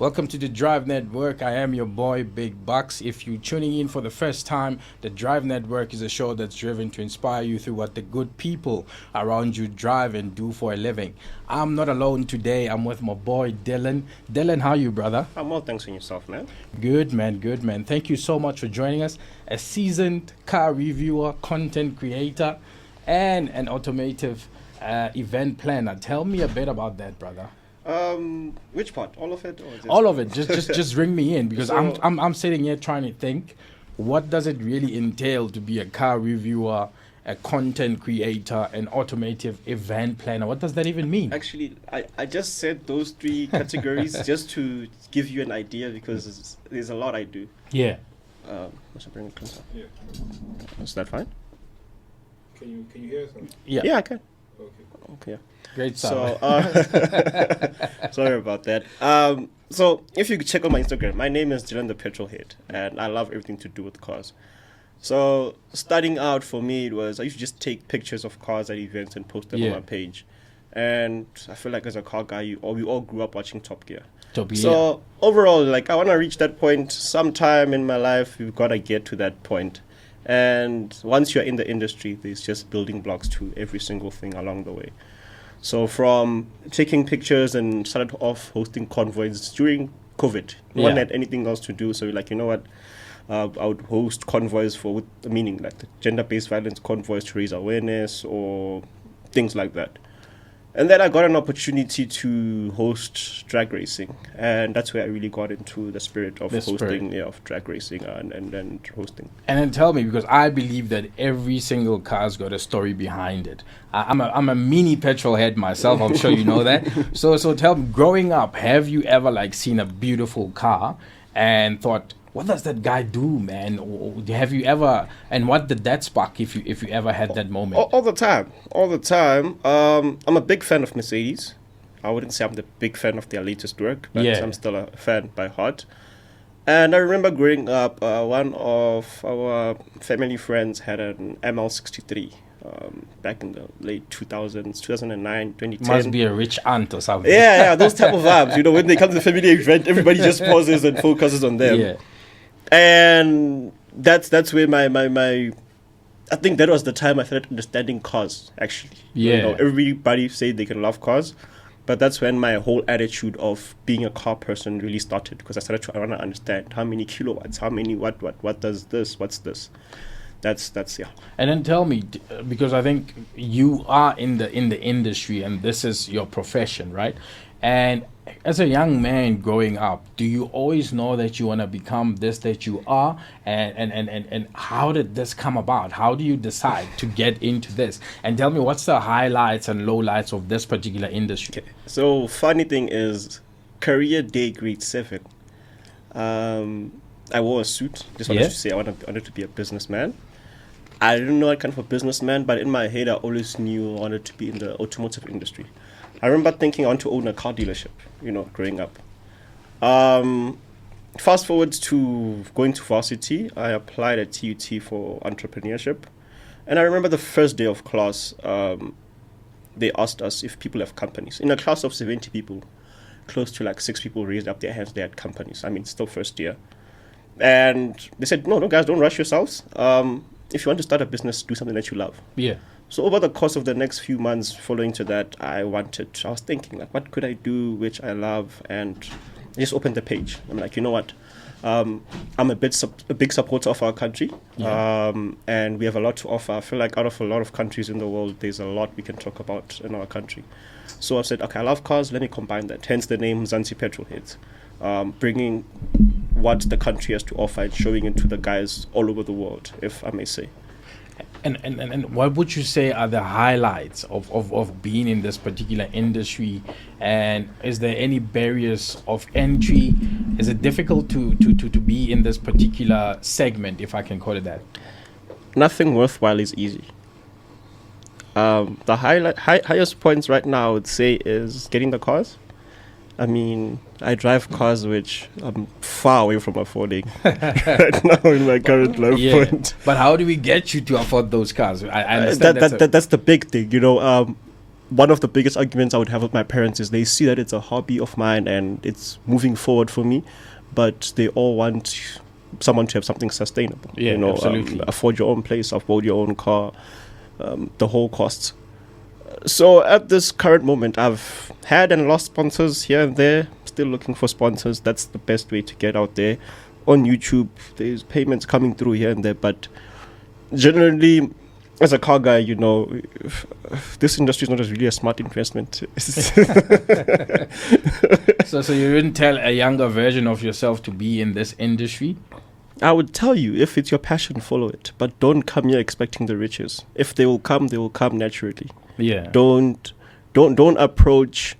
Welcome to the Drive Network. I am your boy, Big Bucks. If you're tuning in for the first time, the Drive Network is a show that's driven to inspire you through what the good people around you drive and do for a living. I'm not alone today. I'm with my boy, Dylan. Dylan, how are you, brother? I'm well, thanks on yourself, man. Good, man. Good, man. Thank you so much for joining us. A seasoned car reviewer, content creator, and an automotive event planner. Tell me a bit about that, brother. Which part? All of it? Or just All of it. Just ring me in because I'm sitting here trying to think, what does it really entail to be a car reviewer, a content creator, an automotive event planner? What does that even mean? Actually, I just said those three categories just to give you an idea because there's a lot I do. Yeah. Must I bring it closer? Yeah. Is that fine? Can you hear us? Yeah, I can. Okay. Okay. Great stuff. So, sorry about that. So if you check on my Instagram, my name is Mzansi Petrol, and I love everything to do with cars. So starting out for me, it was I used to just take pictures of cars at events and post them on my page. And I feel like as a car guy, we all grew up watching Top Gear. So overall, like I want to reach that point sometime in my life. We've got to get to that point. And once you're in the industry, there's just building blocks to every single thing along the way. So from taking pictures and started off hosting convoys during COVID. No one had anything else to do. So we're like, you know what? I would host convoys with the meaning, like the gender-based violence convoys to raise awareness or things like that. And then I got an opportunity to host drag racing. And that's where I really got into the spirit of hosting, of drag racing and hosting. And then tell me, because I believe that every single car's got a story behind it. I'm a mini petrol head myself. I'm sure you know that. So tell me, growing up, have you ever seen a beautiful car and thought, what does that guy do, man? Or have you ever, and what did that spark if you ever had that moment? All the time. I'm a big fan of Mercedes. I wouldn't say I'm the big fan of their latest work, but I'm still a fan by heart. And I remember growing up, one of our family friends had an ML63 back in the late 2000s, 2009, 2010. Must be a rich aunt or something. Yeah, those type of vibes. When they come to the family event, everybody just pauses and focuses on them. Yeah. And that's where my I think that was the time I started understanding cars, actually. Yeah. Everybody said they can love cars, but that's when my whole attitude of being a car person really started, because I want to understand how many kilowatts, how many what does this, what's this. That's. And then tell me, because I think you are in the industry and this is your profession, right? And as a young man growing up, do you always know that you want to become this that you are? And how did this come about? How do you decide to get into this? And tell me, what's the highlights and lowlights of this particular industry? Okay. So funny thing is, career day grade 7. I wore a suit. Just wanted to say I wanted to be a businessman. I didn't know what kind of a businessman, but in my head I always knew I wanted to be in the automotive industry. I remember thinking I want to own a car dealership, growing up. Fast forward to going to varsity, I applied at TUT for entrepreneurship. And I remember the first day of class, they asked us if people have companies. In a class of 70 people, close to 6 people raised up their hands, they had companies. I mean, still first year. And they said, no, guys, don't rush yourselves. If you want to start a business, do something that you love. Yeah. So over the course of the next few months following to that, I was thinking, what could I do which I love? And I just opened the page. I'm like, you know what? I'm a big supporter of our country. And we have a lot to offer. I feel like out of a lot of countries in the world, there's a lot we can talk about in our country. So I said, okay, I love cars. Let me combine that. Hence the name Mzansi Petrol, bringing what the country has to offer and showing it to the guys all over the world, if I may say. And what would you say are the highlights of being in this particular industry? And is there any barriers of entry? Is it difficult to be in this particular segment, if I can call it that? Nothing worthwhile is easy. The highest points right now I would say is getting the cars. I mean, I drive cars which I'm far away from affording right now in my current life point. But how do we get you to afford those cars? I understand that's the big thing, one of the biggest arguments I would have with my parents is they see that it's a hobby of mine and it's moving forward for me, but they all want someone to have something sustainable. Yeah, absolutely. Afford your own place, afford your own car, the whole costs. So at this current moment, I've had and lost sponsors here and there. Still looking for sponsors. That's the best way to get out there. On YouTube, there's payments coming through here and there, but generally, as a car guy, this industry is not really a smart investment. So you wouldn't tell a younger version of yourself to be in this industry? I would tell you, if it's your passion, follow it. But don't come here expecting the riches. If they will come naturally. Yeah. Don't approach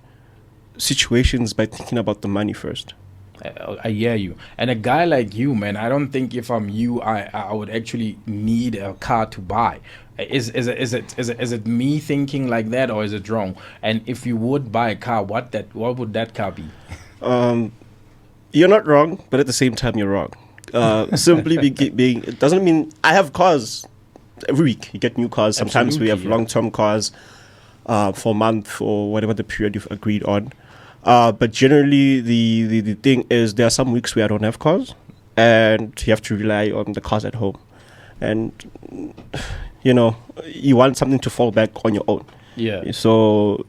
situations by thinking about the money first. I hear you. And a guy like you, man, I don't think if I'm you, I would actually need a car to buy. Is it me thinking like that, or is it wrong? And if you would buy a car, what would that car be? You're not wrong, but at the same time, you're wrong. Simply being, it doesn't mean I have cars every week. You get new cars. Sometimes we have long-term cars for a month or whatever the period you've agreed on. But generally, the thing is, there are some weeks where I don't have cars, and you have to rely on the cars at home. And, you want something to fall back on your own. Yeah. So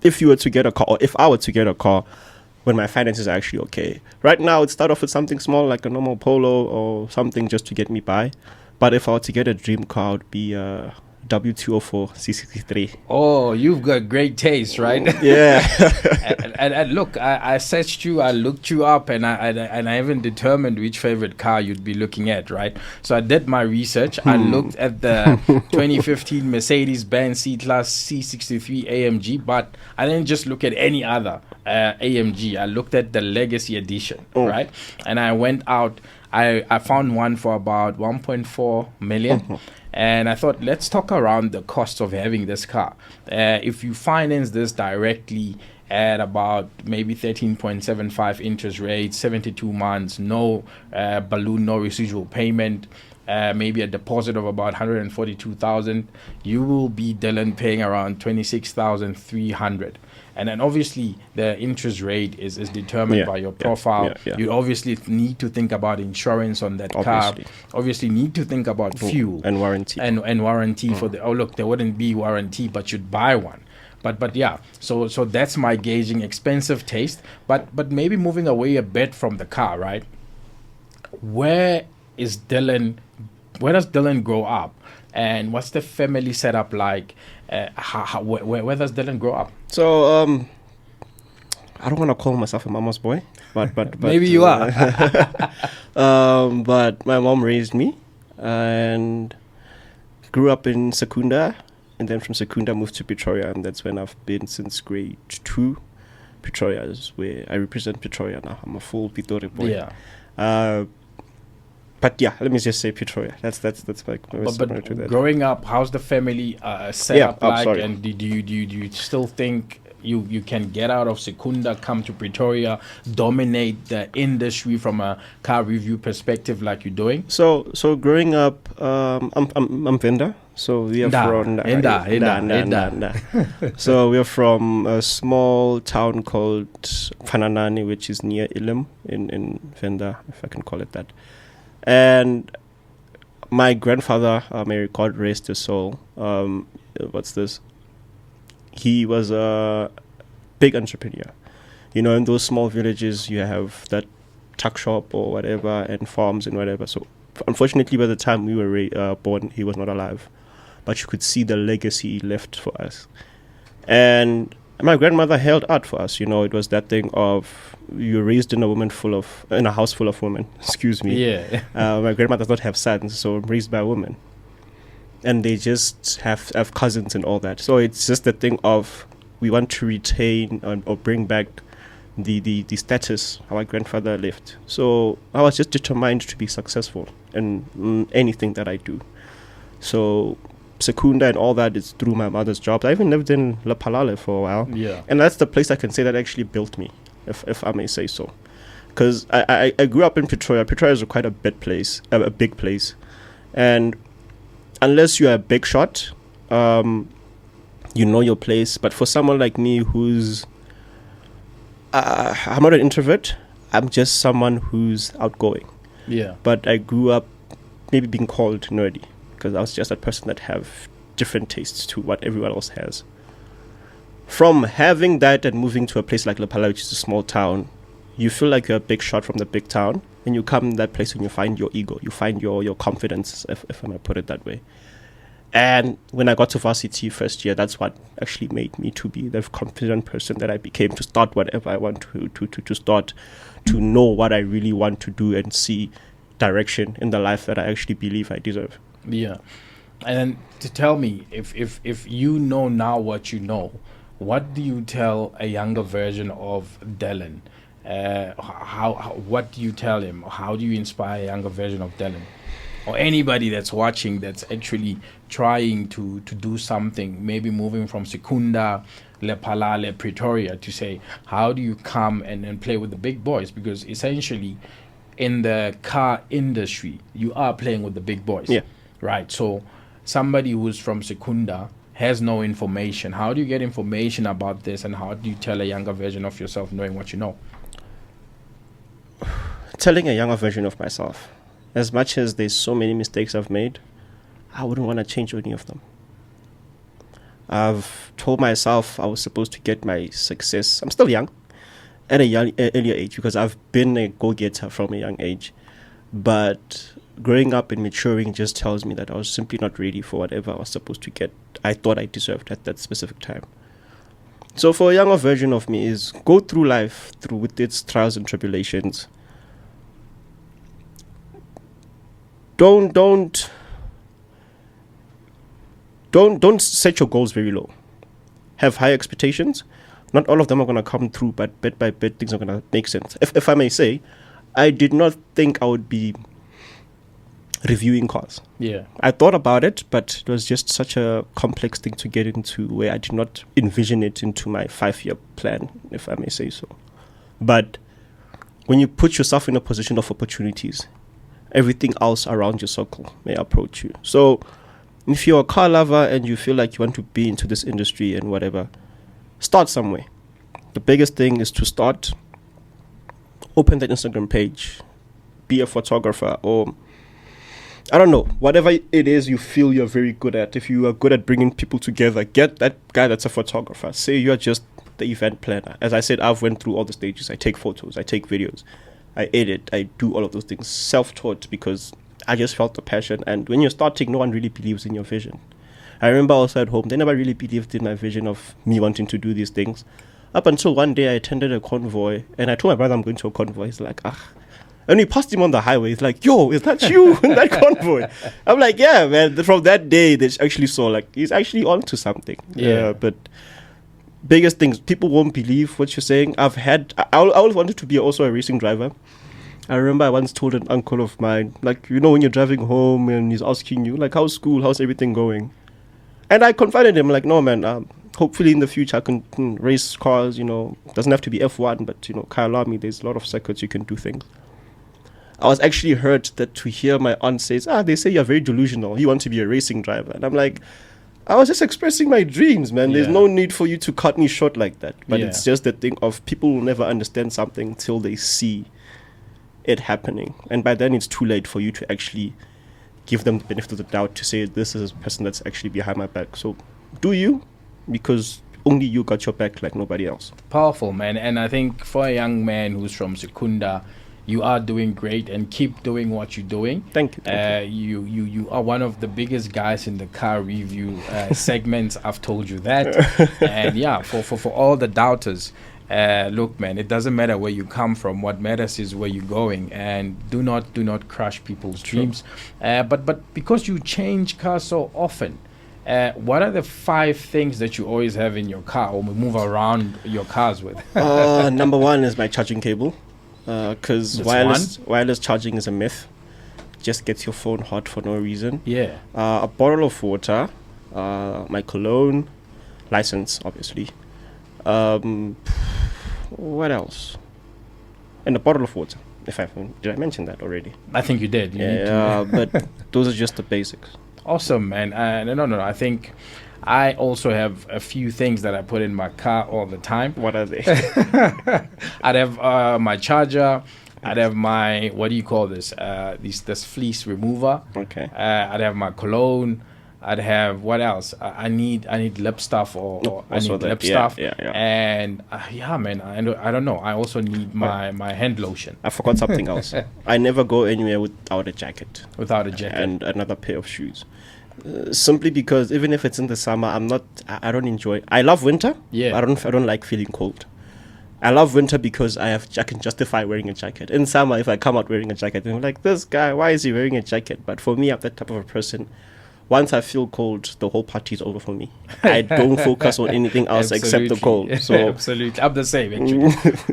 if you were to get a car, or if I were to get a car, when my finances are actually okay. Right now, it start off with something small, like a normal Polo or something just to get me by. But if I were to get a dream car, it would be a W204 C63. Oh, you've got great taste, right? Yeah. and look, I searched you, I looked you up, and I even determined which favorite car you'd be looking at, right? So I did my research. I looked at the 2015 Mercedes-Benz C-Class C63 AMG, but I didn't just look at any other AMG. I looked at the Legacy Edition, right? And I went out. I found one for about 1.4 million. And I thought, let's talk around the cost of having this car. If you finance this directly at about maybe 13.75 interest rate, 72 months, no balloon, no residual payment, maybe a deposit of about 142,000, you will be, Dylan, paying around 26,300. And then obviously the interest rate is determined by your profile. You obviously need to think about insurance on that car. Obviously need to think about fuel and warranty. And warranty for the, look, there wouldn't be warranty, but you'd buy one. But yeah, so that's my gauging expensive taste. But maybe moving away a bit from the car, right? Where does Dylan grow up? And what's the family setup like? Where does Dylan grow up? So, I don't want to call myself a mama's boy, but maybe you are. But my mom raised me and grew up in Secunda, and then from Secunda moved to Pretoria, and that's when I've been since grade 2. Pretoria is where I represent Pretoria now. I'm a full Pitori boy. Yeah. But yeah, let me just say Pretoria. That's like. But growing up, how's the family set up like? Sorry. And do you still think you can get out of Secunda, come to Pretoria, dominate the industry from a car review perspective like you're doing? So growing up, I'm Venda. So we are from So we are from a small town called Fananani, which is near Ilim in Venda, if I can call it that. And my grandfather, may God rest his soul, he was a big entrepreneur. In those small villages, you have that tuck shop or whatever, and farms and whatever. So unfortunately, by the time we were born, he was not alive. But you could see the legacy he left for us. And my grandmother held out for us. It was that thing of, you're raised in a house full of women. Excuse me. Yeah. My grandmother does not have sons, so I'm raised by a woman. And they just have cousins and all that. So it's just the thing of, we want to retain or bring back the status our grandfather left. So I was just determined to be successful in anything that I do. So Secunda and all that is through my mother's jobs. I even lived in La Palale for a while. Yeah. And that's the place I can say that actually built me, if I may say so. Because I grew up in Pretoria. Pretoria is quite a big place. And unless you're a big shot, you know your place. But for someone like me who's I'm not an introvert, I'm just someone who's outgoing. Yeah. But I grew up maybe being called nerdy because I was just that person that have different tastes to what everyone else has. From having that and moving to a place like Lepala, which is a small town, you feel like you're a big shot from the big town, and you come in that place and you find your ego, you find your confidence, if I may put it that way. And when I got to varsity first year, that's what actually made me to be the confident person that I became, to start whatever I want to start, to know what I really want to do and see direction in the life that I actually believe I deserve. Yeah. And then to tell me, if you know now what you know, what do you tell a younger version of Dylan? What do you tell him? How do you inspire a younger version of Dylan? Or anybody that's watching that's actually trying to do something, maybe moving from Secunda, Lepalale, Pretoria, to say, how do you come and play with the big boys? Because essentially, in the car industry, you are playing with the big boys. Yeah. Right? So somebody who's from Secunda has no information. How do you get information about this, and how do you tell a younger version of yourself knowing what you know? Telling a younger version of myself, as much as there's so many mistakes I've made, I wouldn't want to change any of them. I've told myself I was supposed to get my success. I'm still young, at a earlier age, because I've been a go-getter from a young age. But growing up and maturing just tells me that I was simply not ready for whatever I was supposed to get. I thought I deserved at that specific time. So for a younger version of me is go through life with its trials and tribulations. Don't set your goals very low. Have high expectations. Not all of them are going to come through, but bit by bit things are going to make sense. If I may say, I did not think I would be reviewing cars. Yeah. I thought about it, but it was just such a complex thing to get into where I did not envision it into my 5-year plan, if I may say so. But when you put yourself in a position of opportunities, everything else around your circle may approach you. So if you're a car lover and you feel like you want to be into this industry and whatever, start somewhere. The biggest thing is to start. Open that Instagram page. Be a photographer, or I don't know, whatever it is you feel you're very good at. If you are good at bringing people together, get that guy that's a photographer. Say you're just the event planner. As I said, I've went through all the stages. I take photos, I take videos, I edit, I do all of those things. Self-taught, because I just felt the passion. And when you're starting, no one really believes in your vision. I remember also at home, they never really believed in my vision of me wanting to do these things. Up until one day I attended a convoy, and I told my brother I'm going to a convoy. He's like, and we passed him on the highway. He's like, yo, is that you in that convoy? I'm like, yeah, man. From that day, they actually saw, like, he's actually onto something. Yeah. But biggest things, people won't believe what you're saying. I always wanted to be also a racing driver. I remember I once told an uncle of mine, like, you know, when you're driving home and he's asking you, like, how's school? How's everything going? And I confided him, like, no, man, hopefully in the future I can race cars, you know. Doesn't have to be F1, but, you know, Kyalami, there's a lot of circuits you can do things. I was actually hurt that to hear my aunt says, they say you're very delusional. You want to be a racing driver. And I'm like, I was just expressing my dreams, man. Yeah. There's no need for you to cut me short like that. But Yeah. it's just the thing of people will never understand something until they see it happening. And by then it's too late for you to actually give them the benefit of the doubt to say, this is a person that's actually behind my back. So do you, because only you got your back like nobody else. Powerful, man. And I think for a young man who's from Secunda, you are doing great, and keep doing what you're doing. Thank you. You are one of the biggest guys in the car review segments. I've told you that. And yeah, for all the doubters, look, man, it doesn't matter where you come from. What matters is where you're going, and do not crush people's dreams. But because you change cars so often, what are the 5 things that you always have in your car or move around your cars with? Number 1 is my charging cable. Because wireless charging is a myth. Just gets your phone hot for no reason. Yeah. A bottle of water, my cologne, license, obviously. What else? And a bottle of water. Did I mention that already? I think you did. But those are just the basics. Awesome, man. No. I think I also have a few things that I put in my car all the time. What are they? I'd have my charger. I'd have my, what do you call this? This fleece remover. Okay. I'd have my cologne. I'd have, what else? I need lip stuff or I need lip stuff. Yeah. And man, I don't know. I also need my hand lotion. I forgot something else. I never go anywhere without a jacket. Without a jacket. And another pair of shoes. Simply because even if it's in the summer, I don't enjoy. I love winter. Yeah. I don't like feeling cold. I love winter because I can justify wearing a jacket. In summer, if I come out wearing a jacket, I'm like, this guy, why is he wearing a jacket? But for me, I'm that type of a person. Once I feel cold, the whole party is over for me. I don't focus on anything else except the cold. So absolutely, I'm the same actually.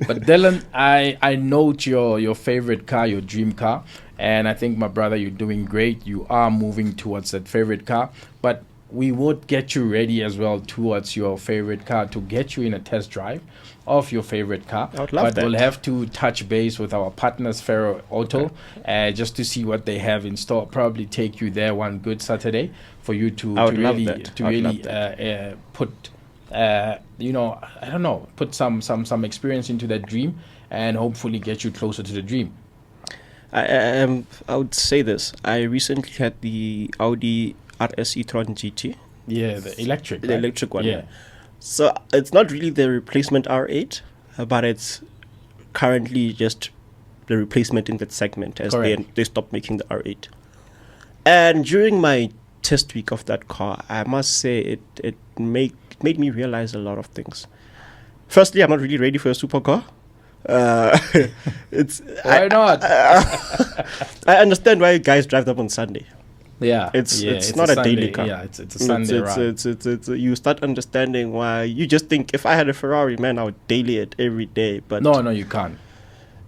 But Dylan, I note your favorite car, your dream car, and I think, my brother, you're doing great. You are moving towards that favorite car, but we would get you ready as well towards your favorite car to get you in a test drive of your favorite car. I would love that. We'll have to touch base with our partners, Ferro Auto, just to see what they have in store. Probably take you there one good Saturday for you to really put, I don't know, put some experience into that dream and hopefully get you closer to the dream. I would say this. I recently had the Audi RS e-tron GT. Yeah, the electric. The electric one. Yeah. So it's not really the replacement R8, but it's currently just the replacement in that segment as they stopped making the R8. And during my test week of that car, I must say it made me realize a lot of things. Firstly, I'm not really ready for a supercar. Why not? I understand why guys drive them on Sunday. Yeah, it's not a Sunday, daily car. Yeah, it's a Sunday ride. It's you start understanding why. You just think, if I had a Ferrari, man, I would daily it every day. But no, you can't.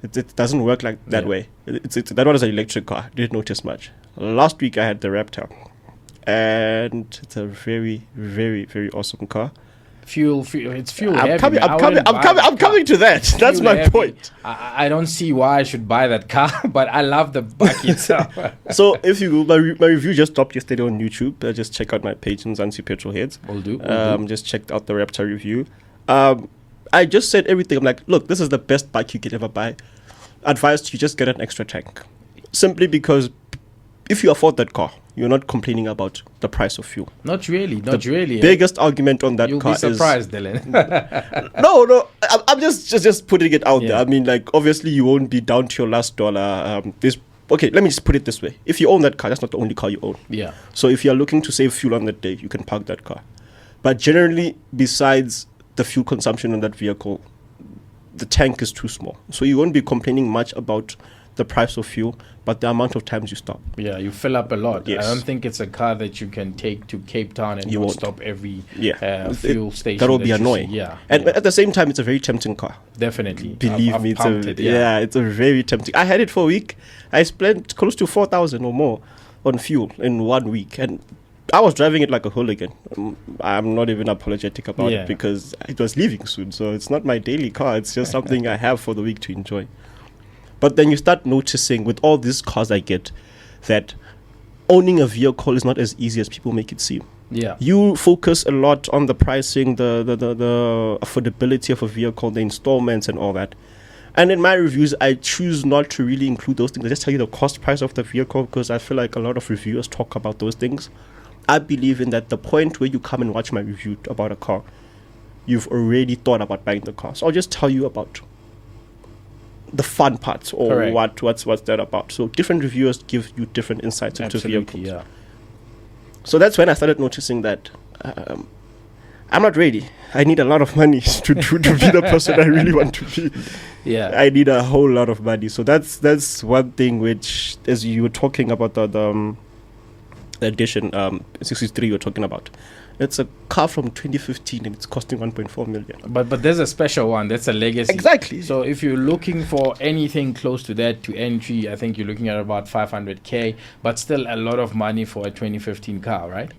It doesn't work like that way. That one is an electric car. Didn't notice much. Last week I had the Raptor, and it's a very, very, very awesome car. Fuel. It's fuel I'm heavy. I'm coming to that. That's my heavy. point. I don't see why I should buy that car, but I love the bike itself. So if you my review just dropped yesterday on YouTube. Just check out my page, Mzansi Petrol Heads. Will do. Just checked out the Raptor review. I just said everything. I'm like, look, this is the best bike you could ever buy. Advised you just get an extra tank, simply because if you afford that car, you're not complaining about the price of fuel. Not really. Biggest argument on that You'll car is... You'll be surprised, Dylan. No. I'm just putting it out there. I mean, like, obviously you won't be down to your last dollar. Okay, let me just put it this way. If you own that car, that's not the only car you own. Yeah. So if you're looking to save fuel on that day, you can park that car. But generally, besides the fuel consumption on that vehicle, the tank is too small. So you won't be complaining much about the price of fuel, but the amount of times you stop. Yeah, you fill up a lot. Yes. I don't think it's a car that you can take to Cape Town and you won't stop every fuel station. That will be annoying. And at the same time, it's a very tempting car. Definitely. Believe me, it's a very tempting. I had it for a week. I spent close to 4,000 or more on fuel in 1 week, and I was driving it like a hooligan. I'm not even apologetic about it because it was leaving soon. So it's not my daily car. It's just something I have for the week to enjoy. But then you start noticing with all these cars I get that owning a vehicle is not as easy as people make it seem. Yeah. You focus a lot on the pricing, the affordability of a vehicle, the installments and all that. And in my reviews, I choose not to really include those things. I just tell you the cost price of the vehicle because I feel like a lot of reviewers talk about those things. I believe in that the point where you come and watch my review about a car, you've already thought about buying the car. So I'll just tell you about the fun parts or what's that about. So different reviewers give you different insights into vehicles. Yeah. So that's when I started noticing that I'm not ready. I need a lot of money to be the person I really want to be. Yeah. I need a whole lot of money. So that's one thing which, as you were talking about the edition 63 you were talking about. It's a car from 2015 and it's costing 1.4 million. But there's a special one. That's a legacy. Exactly. So if you're looking for anything close to that to entry, I think you're looking at about 500K, but still a lot of money for a 2015 car, right?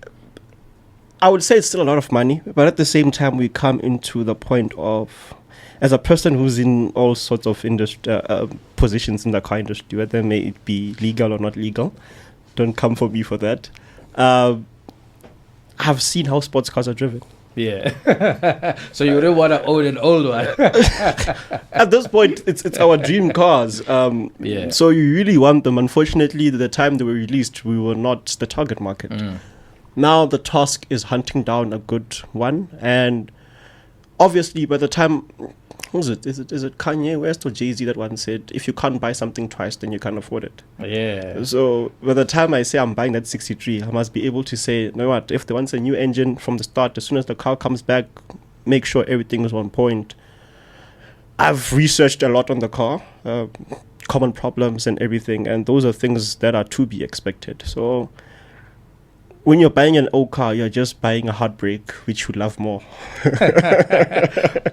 I would say it's still a lot of money, but at the same time, we come into the point of, as a person who's in all sorts of industry positions in the car industry, whether may it be legal or not legal, don't come for me for that. I've seen how sports cars are driven. Yeah. So you don't want to own an old one. At this point, it's our dream cars. Yeah. So you really want them. Unfortunately, the time they were released, we were not the target market. Now the task is hunting down a good one, and obviously by the time, who's it? Is it Kanye West or Jay-Z that once said, if you can't buy something twice, then you can't afford it. Yeah. So by the time I say I'm buying that 63, I must be able to say, you know what, if they want a new engine from the start, as soon as the car comes back, make sure everything is on point. I've researched a lot on the car, common problems and everything, and those are things that are to be expected. So when you're buying an old car, you're just buying a heartbreak, which you love more.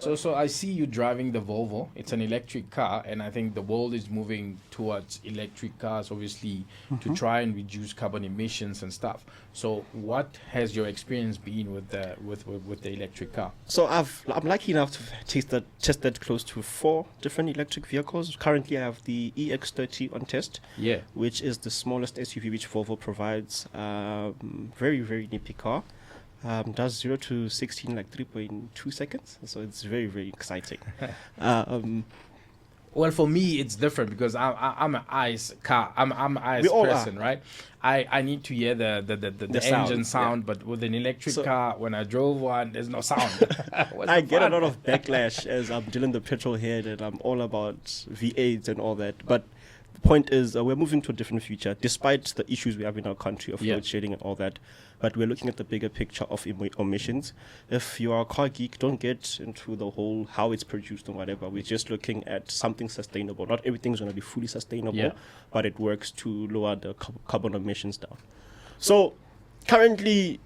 So I see you driving the Volvo. It's an electric car, and I think the world is moving towards electric cars, obviously, to try and reduce carbon emissions and stuff. So what has your experience been with the electric car? So I'm lucky enough to tested close to 4 different electric vehicles. Currently, I have the EX30 on test, which is the smallest SUV which Volvo provides. Very, very nippy car. Does 0 to 16 like 3.2 seconds. So it's very, very exciting. Well, for me, it's different because I'm an ICE car. I'm an ICE person, right? I need to hear the engine sound, but with an electric car, when I drove one, there's no sound. I get a lot of backlash as I'm Dylan the petrol head, and I'm all about V8s and all that. But the point is, we're moving to a different future, despite the issues we have in our country of load shedding and all that. But we're looking at the bigger picture of emissions. If you are a car geek, don't get into the whole how it's produced or whatever. We're just looking at something sustainable. Not everything's going to be fully sustainable, but it works to lower the carbon emissions down. So currently,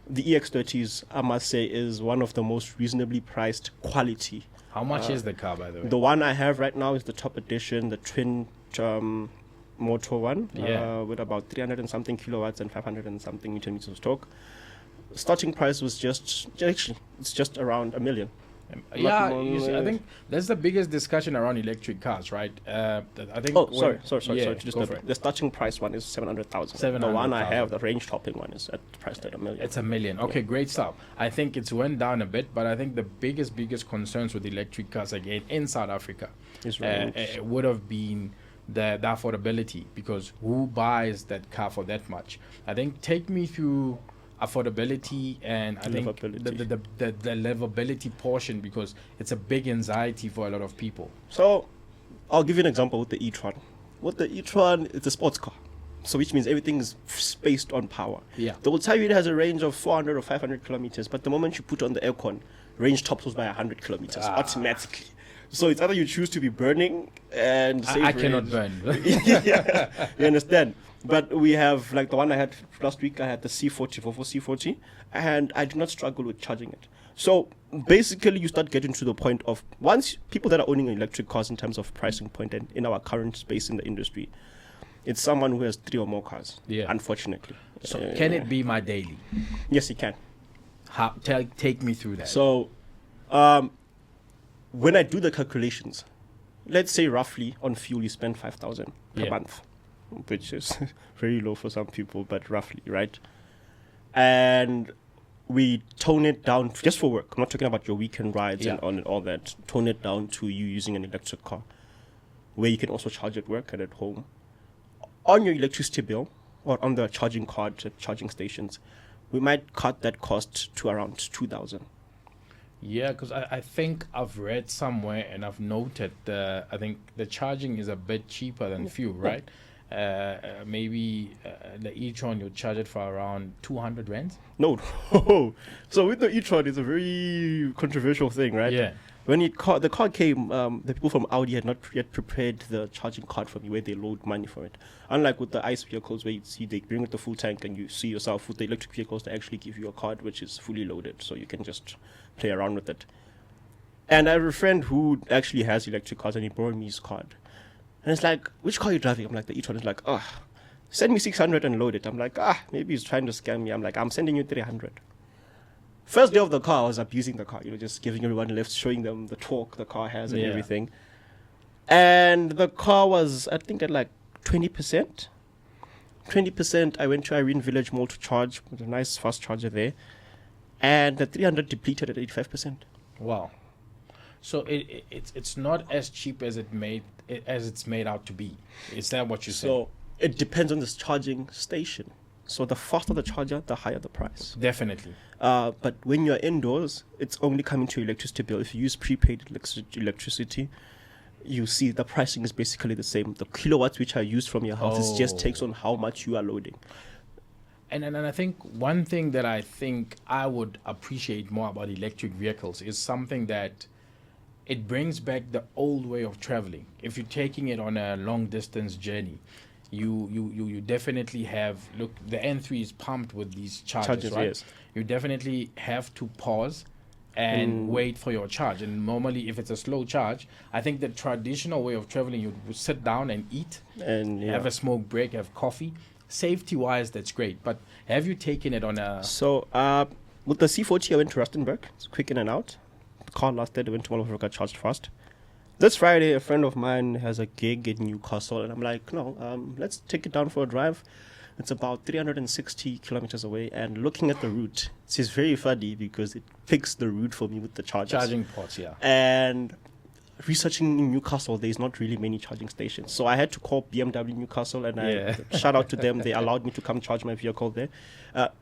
the EX30s, I must say, is one of the most reasonably priced quality. How much is the car, by the way? The one I have right now is the top edition, the twin motor one, with about 300 and something kilowatts and 500 and something newton meters of torque. Starting price was it's just around $1 million. You see, I think that's the biggest discussion around electric cars, right? I think. Sorry. The starting price one is 700,000. The one I have, the range topping one, is priced at $1 million. It's $1 million. Okay, great stuff. I think it's went down a bit, but I think the biggest concerns with electric cars again in South Africa it would have been the affordability, because who buys that car for that much? I think take me through affordability and I think the livability portion, because it's a big anxiety for a lot of people. So I'll give you an example with the e-tron. With the e-tron, it's a sports car, so which means everything is based on power. They will tell you it has a range of 400 or 500 kilometers, but the moment you put on the aircon, range tops by 100 kilometers automatically. So it's either you choose to be burning and save range. Cannot burn. You understand? But we have, like the one I had last week, I had the C40, Volvo C40, and I do not struggle with charging it. So basically you start getting to the point of, once people that are owning electric cars in terms of pricing point and in our current space in the industry, it's someone who has 3 or more cars, unfortunately. So can it be my daily? Yes, it can. Take me through that. So when I do the calculations, let's say roughly on fuel you spend 5,000 per month, which is very low for some people, but roughly, right? And we tone it down just for work. I'm not talking about your weekend rides and all that. Tone it down to you using an electric car, where you can also charge at work and at home. On your electricity bill or on the charging card at charging stations, we might cut that cost to around 2,000. Yeah, because I think I've read somewhere and I've noted I think the charging is a bit cheaper than fuel, right? Maybe the e-tron, you charge it for around 200 rands? No. So with the e-tron, it's a very controversial thing, right? Yeah. When the car came, the people from Audi had not yet prepared the charging card for me where they load money for it. Unlike with the ICE vehicles where you see they bring it the full tank and you see yourself, with the electric vehicles, they actually give you a card which is fully loaded, so you can just play around with it. And I have a friend who actually has electric cars and he borrowed me his card. And it's like, which car are you driving? I'm like, the e-tron. Is like, send me 600 and load it. I'm like, maybe he's trying to scam me. I'm like, I'm sending you 300. First day of the car, I was abusing the car, just giving everyone lifts, showing them the torque the car has and everything. And the car was, I think, at like 20%. 20%, I went to Irene Village Mall to charge with a nice fast charger there. And the 300 depleted at 85%. Wow. So it's not as cheap as it's made out to be. Is that what you're saying? So it depends on this charging station. So the faster the charger, the higher the price. Definitely. But when you're indoors, it's only coming to your electricity bill. If you use prepaid electricity, you see the pricing is basically the same. The kilowatts which are used from your house, it just takes on how much you are loading. And I think one thing that I think I would appreciate more about electric vehicles is something that it brings back the old way of traveling. If you're taking it on a long distance journey, you definitely have, look, the N3 is pumped with these chargers, right? Yes. You definitely have to pause and wait for your charge. And normally, if it's a slow charge, I think the traditional way of traveling, you would sit down and eat, and have a smoke break, have coffee. Safety-wise, that's great. But have you taken it on a... So, with the C40, I went to Rustenburg. It's quick in and out. The car lasted. I went to Mall of Africa, charged fast. This Friday, a friend of mine has a gig in Newcastle, and I'm like, no, let's take it down for a drive. It's about 360 kilometers away, and looking at the route, it's very funny because it picks the route for me with the chargers. Charging ports, yeah. And researching in Newcastle, there's not really many charging stations. So I had to call BMW Newcastle, and I shout out to them. They allowed me to come charge my vehicle there.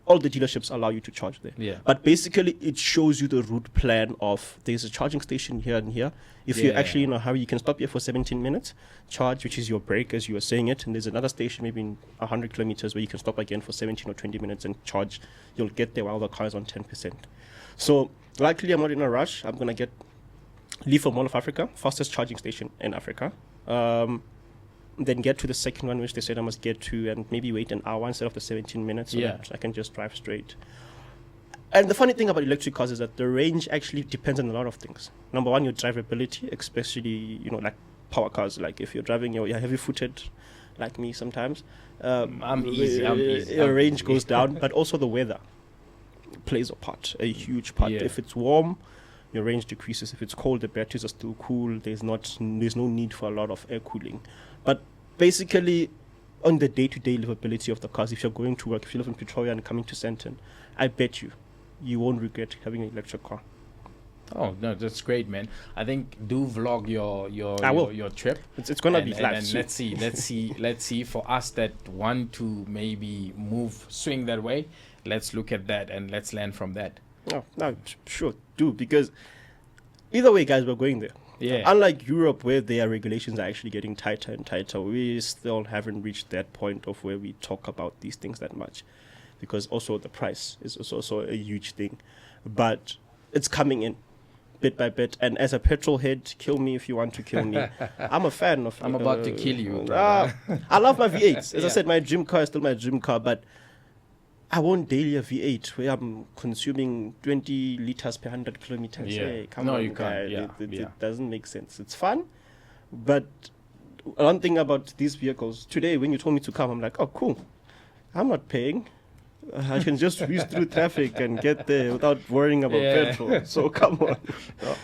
All the dealerships allow you to charge there. Yeah. But basically, it shows you the route plan of there's a charging station here and here. If you're actually in a hurry, you can stop here for 17 minutes, charge, which is your break, as you were saying it. And there's another station maybe in 100 kilometers where you can stop again for 17 or 20 minutes and charge. You'll get there while the car is on 10%. So luckily, I'm not in a rush. I'm going to leave for Mall of Africa, fastest charging station in Africa. Then get to the second one, which they said I must get to, and maybe wait an hour instead of the 17 minutes so that I can just drive straight. And the funny thing about electric cars is that the range actually depends on a lot of things. Number one, your drivability, especially, like power cars. Like if you're driving, you're heavy-footed, like me sometimes. I'm easy. Your range goes down, but also the weather plays a huge part. Yeah. If it's warm, your range decreases. If it's cold, the batteries are still cool. There's no need for a lot of air cooling. But basically, on the day-to-day livability of the cars, if you're going to work, if you live in Pretoria and coming to Sandton, I bet you won't regret having an electric car. Oh no, that's great, man. I think do vlog your trip. It's gonna be live and soon. let's see for us that want to maybe swing that way. Let's look at that and let's learn from that. No, sure, do, because either way, guys, we're going there. Yeah. Unlike Europe, where their regulations are actually getting tighter and tighter, we still haven't reached that point of where we talk about these things that much, because also the price is also a huge thing. But it's coming in bit by bit, and as a petrol head, kill me if you want to kill me. I'm a fan of... I'm about to kill you. I love my V8s. As I said, my dream car is still my dream car, but I won't daily a V8 where I'm consuming 20 liters per 100 kilometers. Yeah. Hey, come No, on, you can't. guy. Yeah. It doesn't make sense. It's fun, but one thing about these vehicles, today when you told me to come, I'm like, oh, cool. I'm not paying. I can just whiz through traffic and get there without worrying about petrol. So come on.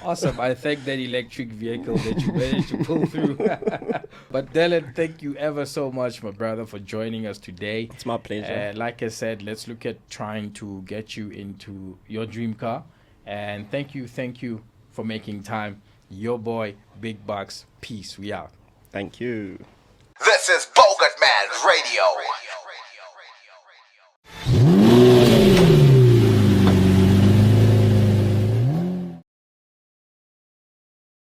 Awesome. I thank that electric vehicle that you managed to pull through. But Dylan, thank you ever so much, my brother, for joining us today. It's my pleasure. Like I said, let's look at trying to get you into your dream car. And thank you for making time. Your boy, Big Bucks. Peace. We out. Thank you. This is Bogart Radio.